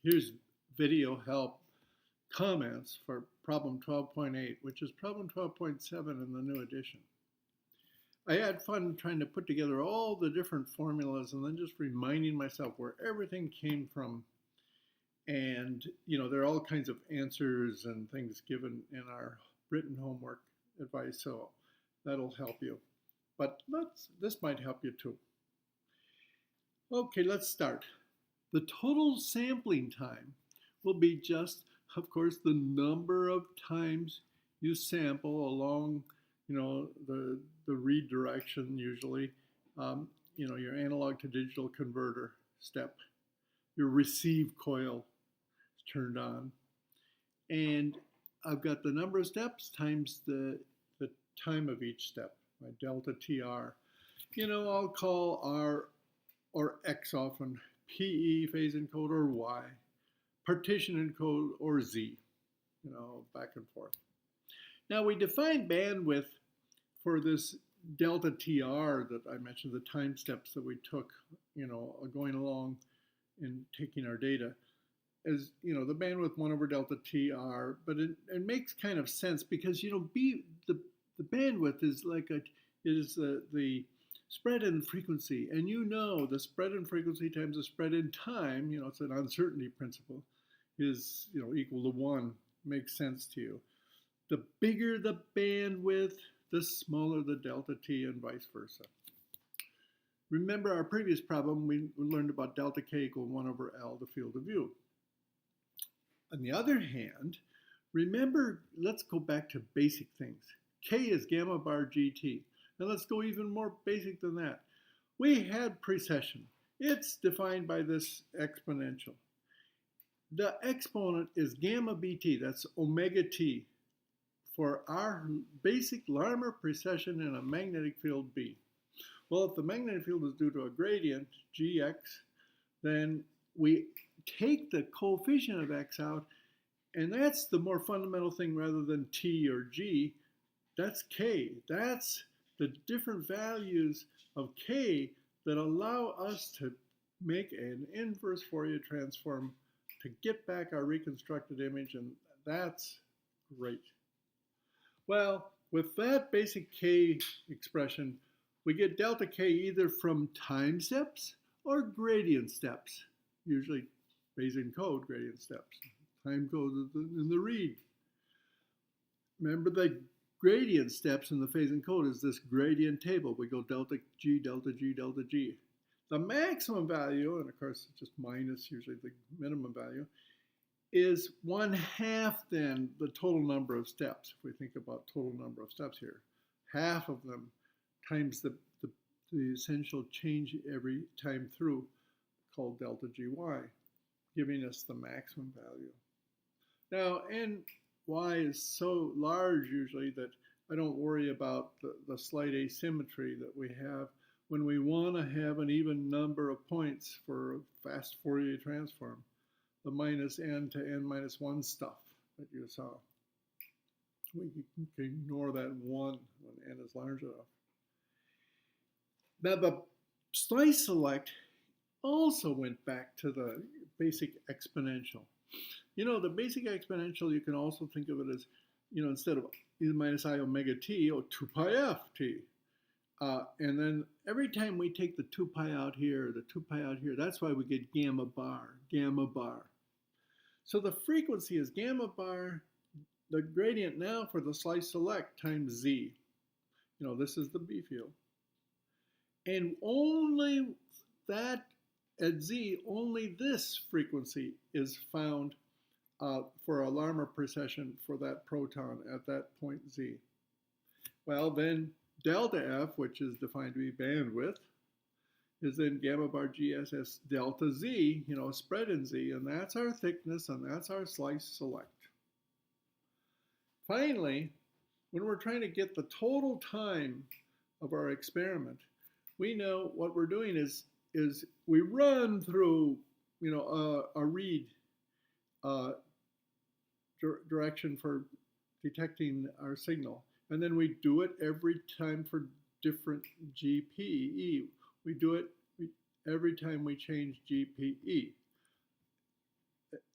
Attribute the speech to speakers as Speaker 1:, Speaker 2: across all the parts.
Speaker 1: Here's video help comments for problem 12.8, which is problem 12.7 in the new edition. I had fun trying to put together all the different formulas and then just reminding myself where everything came from. And, there are all kinds of answers and things given in our written homework advice, so that'll help you. But this might help you too. Okay, let's start. The total sampling time will be just, of course, the number of times you sample along, the read direction usually, your analog to digital converter step. Your receive coil is turned on. And I've got the number of steps times the time of each step, my delta TR. I'll call R or X often PE, phase encode, or Y, partition encode, or Z, back and forth. Now we define bandwidth for this delta TR that I mentioned, the time steps that we took, going along and taking our data, as, the bandwidth 1 over delta TR, but it makes kind of sense because, the bandwidth is like the spread in frequency, and the spread in frequency times the spread in time, it's an uncertainty principle, is, equal to 1, makes sense to you. The bigger the bandwidth, the smaller the delta T and vice versa. Remember our previous problem, we learned about delta K equal 1 over L, the field of view. On the other hand, remember, let's go back to basic things. K is gamma bar GT. Now let's go even more basic than that. We had precession. It's defined by this exponential. The exponent is gamma BT, that's omega T, for our basic Larmor precession in a magnetic field B. Well, if the magnetic field is due to a gradient, Gx, then we take the coefficient of X out, and that's the more fundamental thing rather than T or G. That's K. That's the different values of K that allow us to make an inverse Fourier transform to get back our reconstructed image, and that's great. Well, with that basic K expression, we get delta K either from time steps or gradient steps, usually phase encode gradient steps. Time code in the read. Remember the gradient steps in the phase encode is this gradient table. We go delta G, delta G, delta G. The maximum value, and of course it's just minus usually the minimum value, is 1/2 then the total number of steps. If we think about total number of steps here, half of them times the essential change every time through, called delta GY, giving us the maximum value. Now, and Y is so large usually that I don't worry about the slight asymmetry that we have when we want to have an even number of points for a fast Fourier transform, the minus n to n minus 1 stuff that you saw. We can ignore that 1 when n is large enough. Now the slice select also went back to the basic exponential. The basic exponential, you can also think of it as, instead of e minus I omega t, or 2 pi f t. And then every time we take the 2 pi out here, the 2 pi out here, that's why we get gamma bar, gamma bar. So the frequency is gamma bar, the gradient now for the slice select times z. This is the B field. And only that at z, only this frequency is found for a Larmor precession for that proton at that point z. Well, then delta F, which is defined to be bandwidth, is then gamma bar GSS delta Z, spread in Z, and that's our thickness, and that's our slice select. Finally, when we're trying to get the total time of our experiment, we know what we're doing is we run through, a read direction for detecting our signal. And then we do it every time for different GPE. We do it every time we change GPE.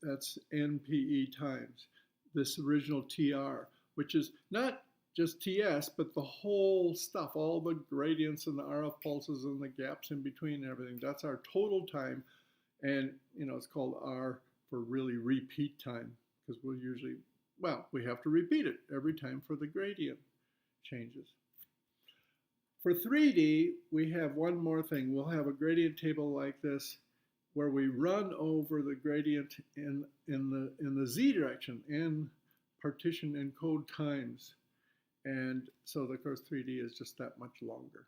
Speaker 1: that's NPE times this original TR, which is not just TS, but the whole stuff, all the gradients and the RF pulses and the gaps in between and everything. That's our total time. And, it's called R for really repeat time, because we'll usually, we have to repeat it every time for the gradient changes. For 3D, we have one more thing. We'll have a gradient table like this where we run over the gradient in the z direction and partition encode times. And so, of course, 3D is just that much longer.